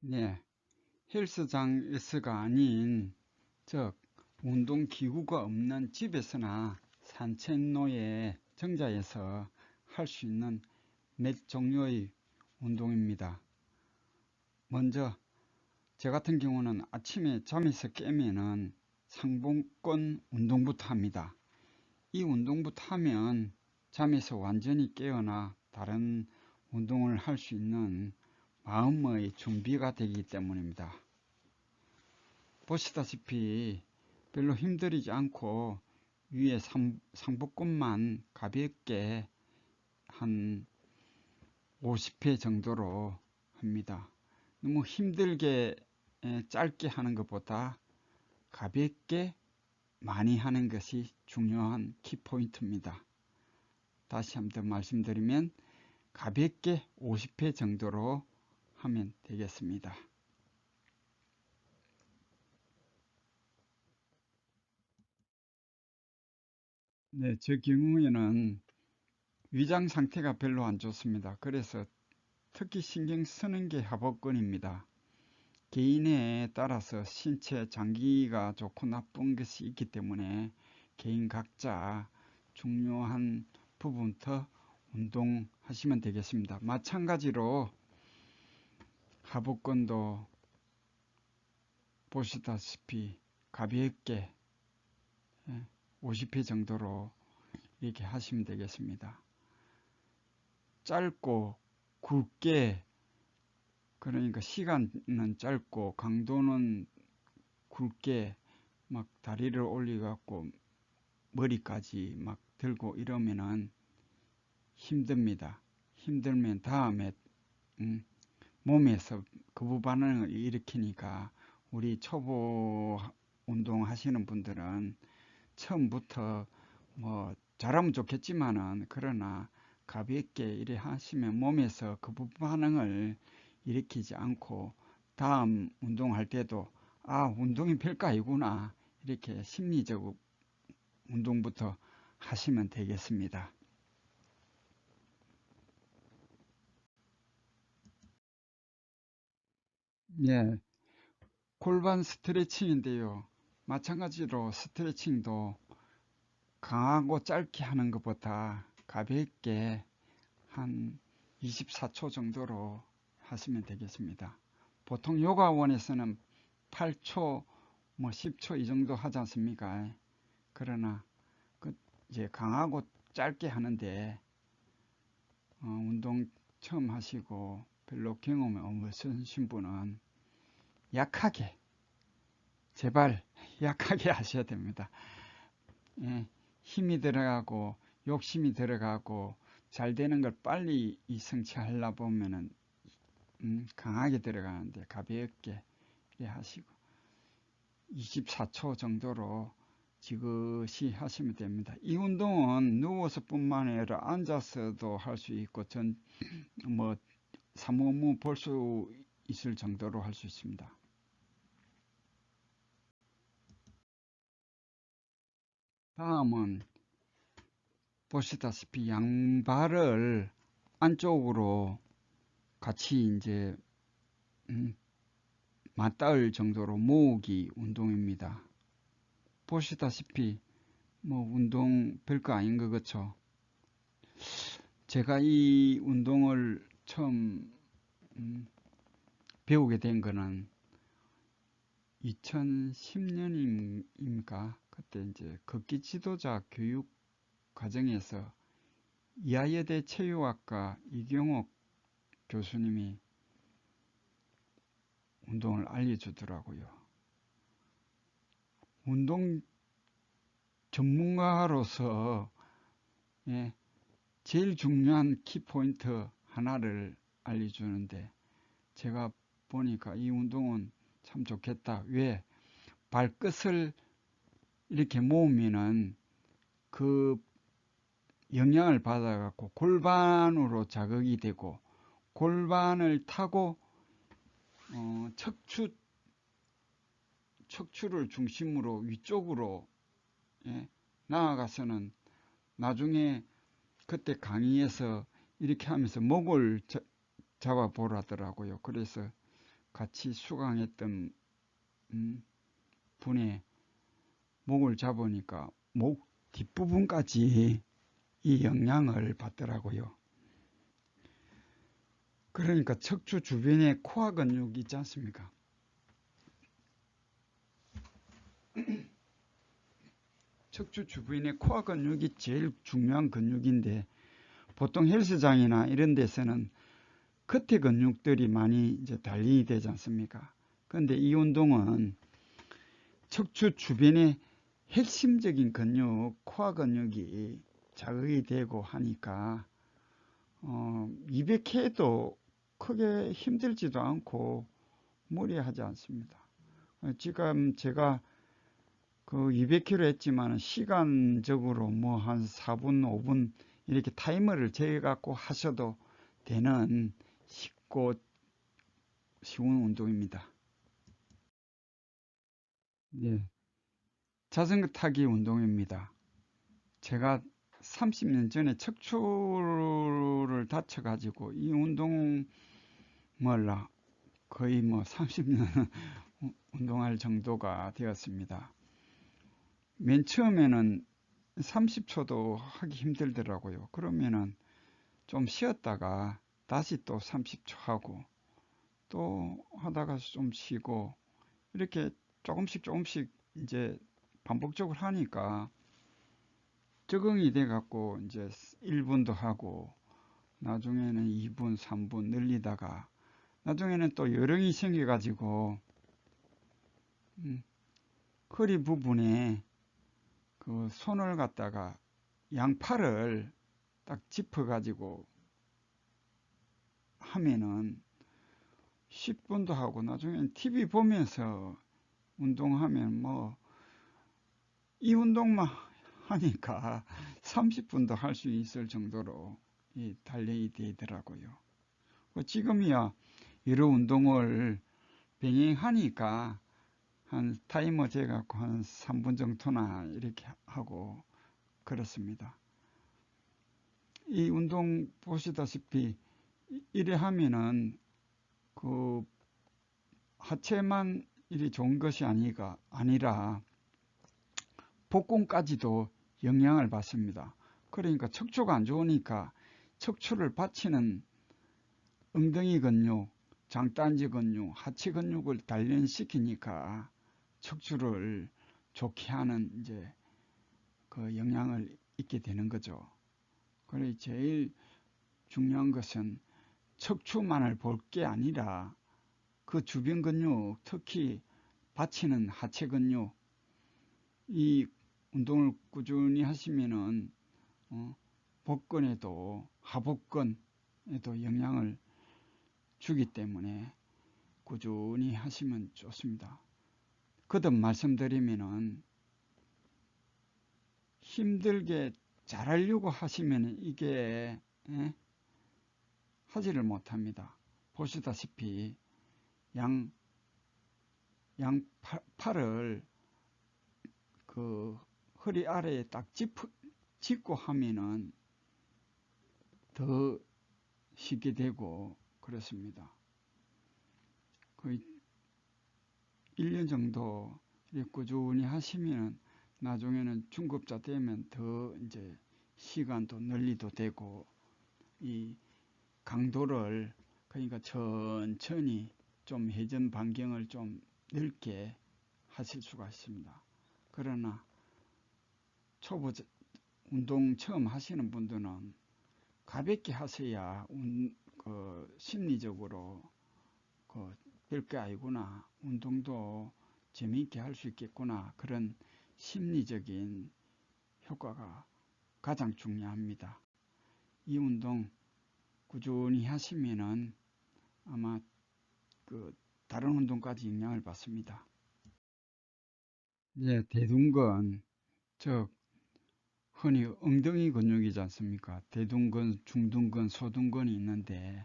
네, 헬스장에서가 아닌, 즉, 운동기구가 없는 집에서나 산책로에 정자에서 할 수 있는 몇 종류의 운동입니다. 먼저, 저 같은 경우는 아침에 잠에서 깨면은 상복근 운동부터 합니다. 이 운동부터 하면 잠에서 완전히 깨어나 다른 운동을 할 수 있는 마음의 준비가 되기 때문입니다. 보시다시피 별로 힘들이지 않고 위에 상복근만 가볍게 한 50회 정도로 합니다. 너무 힘들게 짧게 하는 것보다 가볍게 많이 하는 것이 중요한 키포인트입니다. 다시 한번 말씀드리면 가볍게 50회 정도로 하면 되겠습니다. 네, 제 경우에는 위장 상태가 별로 안 좋습니다. 그래서 특히 신경 쓰는 게 하복근입니다. 개인에 따라서 신체 장기가 좋고 나쁜 것이 있기 때문에 개인 각자 중요한 부분부터 운동하시면 되겠습니다. 마찬가지로 하복근도 보시다시피 가볍게 50회 정도로 이렇게 하시면 되겠습니다. 짧고 굵게, 그러니까 시간은 짧고 강도는 굵게 막 다리를 올려갖고 머리까지 막 들고 이러면은 힘듭니다. 힘들면 다음에 몸에서 거부 반응을 일으키니까 우리 초보 운동 하시는 분들은 처음부터 뭐 잘하면 좋겠지만은 그러나 가볍게 이래 하시면 몸에서 거부 반응을 일으키지 않고 다음 운동할 때도 운동이 별거 아니구나 이렇게 심리적 운동부터 하시면 되겠습니다. 예, 골반 스트레칭인데요. 마찬가지로 스트레칭도 강하고 짧게 하는 것보다 가볍게 한 24초 정도로 하시면 되겠습니다. 보통 요가원에서는 8초, 뭐 10초 이 정도 하지 않습니까? 그러나 이제 강하고 짧게 하는데 운동 처음 하시고 별로 경험이 없으신 분은 약하게, 제발 약하게 하셔야 됩니다. 예, 힘이 들어가고 욕심이 들어가고 잘 되는 걸 빨리 성취하려 보면은 강하게 들어가는데 가볍게 하시고 24초 정도로 지그시 하시면 됩니다. 이 운동은 누워서 뿐만 아니라 앉아서도 할 수 있고 뭐 사무무 볼 수 있을 정도로 할 수 있습니다. 다음은 보시다시피 양발을 안쪽으로 같이 이제 맞닿을 정도로 모으기 운동입니다. 보시다시피 뭐 운동 별거 아닌 것 같죠? 제가 이 운동을 처음 배우게 된 거는 2010년입니까? 그때 이제 걷기 지도자 교육 과정에서 이하여대 체육학과 이경옥 교수님이 운동을 알려주더라고요. 운동 전문가로서 예, 제일 중요한 키포인트 하나를 알려주는데 제가 보니까 이 운동은 참 좋겠다. 왜? 발끝을 이렇게 모으면은 그 영향을 받아갖고 골반으로 자극이 되고 골반을 타고 척추를 중심으로 위쪽으로 나아가서는 나중에 그때 강의에서 이렇게 하면서 목을 잡아 보라더라고요. 그래서 같이 수강했던 분의 목을 잡으니까 목 뒷부분까지 이 영향을 받더라고요. 그러니까 척추 주변에 코어 근육이 있지 않습니까? 척추 주변에 코어 근육이 제일 중요한 근육인데 보통 헬스장이나 이런 데서는 겉에 근육들이 많이 이제 단련이 되지 않습니까? 그런데 이 운동은 척추 주변의 핵심적인 근육, 코어 근육이 자극이 되고 하니까 200회도 크게 힘들지도 않고 무리하지 않습니다. 지금 제가 그 200km 했지만 시간적으로 뭐 한 4분, 5분 이렇게 타이머를 재갖고 하셔도 되는 쉽고 쉬운 운동입니다. 네, 자전거 타기 운동입니다. 제가 30년 전에 척추를 다쳐가지고 이 운동을 거의 뭐 30년 운동할 정도가 되었습니다. 맨 처음에는 30초도 하기 힘들더라고요. 그러면은 좀 쉬었다가 다시 또 30초 하고 또 하다가 좀 쉬고 이렇게 조금씩 이제 반복적으로 하니까 적응이 돼 갖고 이제 1분도 하고 나중에는 2분, 3분 늘리다가 나중에는 또 요령이 생겨 가지고 허리 부분에 그 손을 갖다가 양팔을 딱 짚어 가지고 하면은 10분도 하고 나중엔 TV 보면서 운동하면 뭐 이 운동만 하니까 30분도 할 수 있을 정도로 단련이 되더라고요. 지금이야 여러 운동을 병행하니까 한 타이머 재갖고 한 3분 정도나 이렇게 하고 그렇습니다. 이 운동 보시다시피 이래 하면은 그 하체만 이리 좋은 것이 아니라 복근까지도 영향을 받습니다. 그러니까 척추가 안 좋으니까 척추를 받치는 엉덩이 근육, 장딴지 근육, 하체 근육을 단련시키니까 척추를 좋게 하는 이제 그 영향을 있게 되는 거죠. 그래 제일 중요한 것은 척추만을 볼 게 아니라 그 주변 근육, 특히 받치는 하체 근육, 이 운동을 꾸준히 하시면은 복근에도 하복근에도 영향을 주기 때문에 꾸준히 하시면 좋습니다. 거듭 말씀드리면은 힘들게 잘하려고 하시면 이게 하지를 못합니다. 보시다시피 양팔을 그 허리 아래에 딱 짚고 하면은 더 쉽게 되고 그렇습니다. 거의 1년 정도 꾸준히 하시면 나중에는 중급자 되면 더 이제 시간도 늘리도 되고 이 강도를 그러니까 천천히 좀 회전 반경을 좀 넓게 하실 수가 있습니다. 그러나 초보 운동 처음 하시는 분들은 가볍게 하셔야 심리적으로 별게 아니구나, 운동도 재미있게 할 수 있겠구나, 그런 심리적인 효과가 가장 중요합니다. 이 운동 꾸준히 하시면은 아마 다른 운동까지 영향을 받습니다. 예, 대둔근, 즉 흔히 엉덩이 근육이지 않습니까? 대둔근, 중둔근, 소둔근이 있는데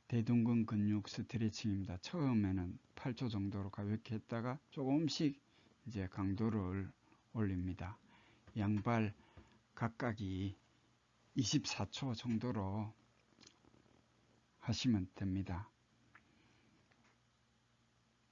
대둔근 근육 스트레칭입니다. 처음에는 8초 정도로 가볍게 했다가 조금씩 이제 강도를 올립니다. 양발 각각이 24초 정도로 하시면 됩니다.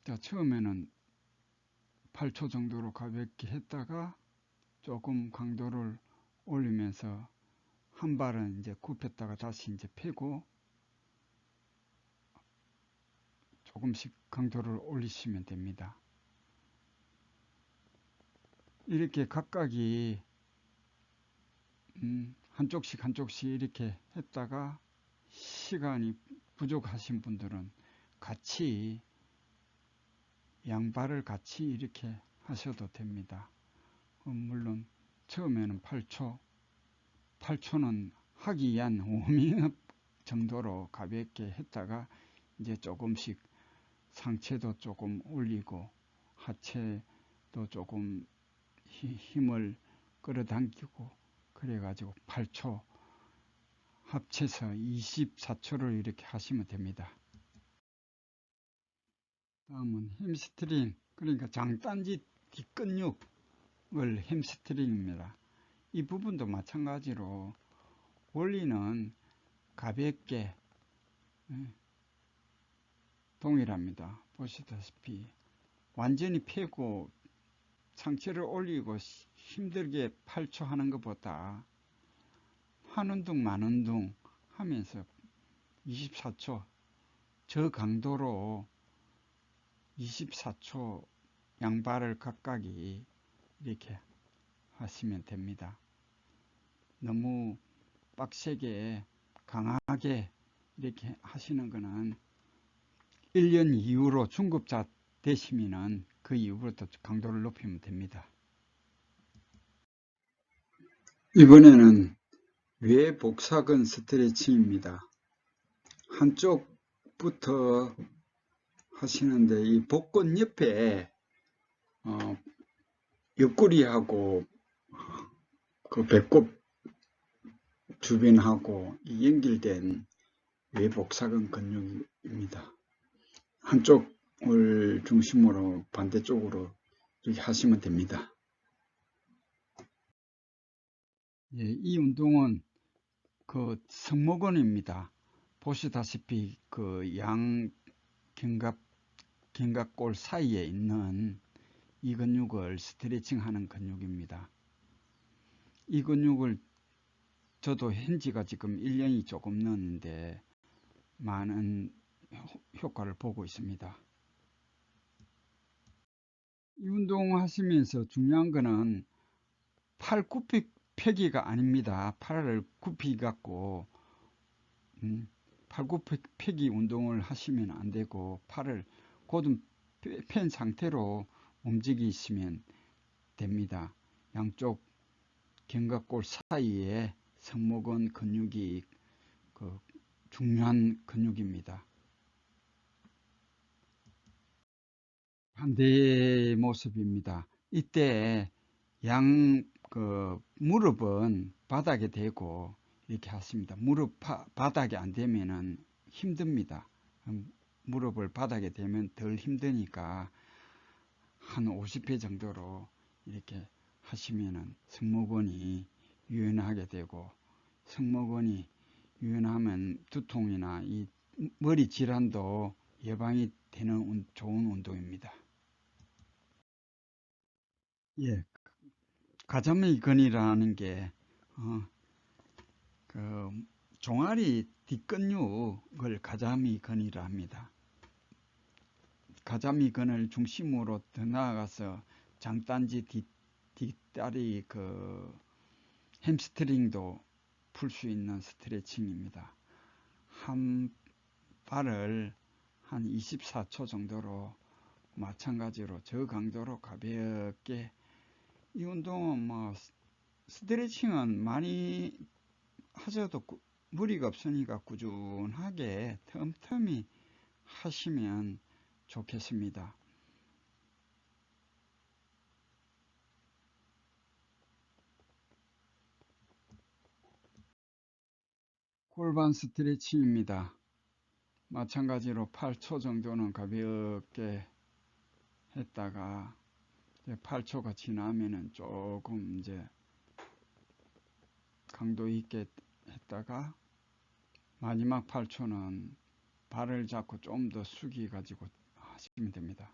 자, 처음에는 8초 정도로 가볍게 했다가 조금 강도를 올리면서 한 발은 이제 굽혔다가 다시 이제 펴고 조금씩 강도를 올리시면 됩니다. 이렇게 각각이 한쪽씩 이렇게 했다가 시간이 부족하신 분들은 같이 양발을 같이 이렇게 하셔도 됩니다. 물론 처음에는 8초는 하기 위한 워밍업 정도로 가볍게 했다가 이제 조금씩 상체도 조금 올리고 하체도 조금 힘을 끌어당기고 그래가지고 8초 합쳐서 24초를 이렇게 하시면 됩니다. 다음은 햄스트링, 그러니까 장딴지 뒷근육을 햄스트링입니다. 이 부분도 마찬가지로 원리는 가볍게 동일합니다. 보시다시피 완전히 펴고 상체를 올리고 힘들게 8초 하는 것보다 한운동 만운동 하면서 24초 저강도로 24초 양발을 각각이 이렇게 하시면 됩니다. 너무 빡세게 강하게 이렇게 하시는 거는 1년 이후로 중급자 되시면은 그 이후부터 강도를 높이면 됩니다. 이번에는 외복사근 스트레칭입니다. 한쪽부터 하시는데 이 복근 옆에 옆구리하고 그 배꼽 주변하고 연결된 외복사근 근육입니다. 한쪽을 중심으로 반대쪽으로 이렇게 하시면 됩니다. 예, 이 운동은 그 승모근입니다. 보시다시피 그 양 견갑골 사이에 있는 이 근육을 스트레칭 하는 근육입니다. 이 근육을 저도 현지가 지금 1년이 조금 넘는데 많은 효과를 보고 있습니다. 이 운동 하시면서 중요한 거는 팔 굽히기가 아닙니다. 팔을 굽히 갖고 팔 굽히기 운동을 하시면 안 되고 팔을 곧은 편 상태로 움직이시면 됩니다. 양쪽 견갑골 사이에 승모근 근육이 그 중요한 근육입니다. 반대의 모습입니다. 이때 무릎은 바닥에 대고 이렇게 하십니다. 무릎 바닥에 안 대면은 힘듭니다. 무릎을 바닥에 대면 덜 힘드니까 한 50회 정도로 이렇게 하시면은 승모근이 유연하게 되고, 승모근이 유연하면 두통이나 이 머리 질환도 예방이 되는 좋은 운동입니다. 예, 가자미 근이라는 게 그 종아리 뒷근육을 가자미 근이라 합니다. 가자미 근을 중심으로 더 나아가서 장딴지 뒷다리 그 햄스트링도 풀 수 있는 스트레칭입니다. 한 발을 한 24초 정도로 마찬가지로 저강도로 가볍게, 이 운동은 뭐 스트레칭은 많이 하셔도 무리가 없으니까 꾸준하게 틈틈이 하시면 좋겠습니다. 골반 스트레칭입니다. 마찬가지로 8초 정도는 가볍게 했다가 8초가 지나면은 조금 이제 강도 있게 했다가 마지막 8초는 발을 잡고 좀 더 숙여 가지고 하시면 됩니다.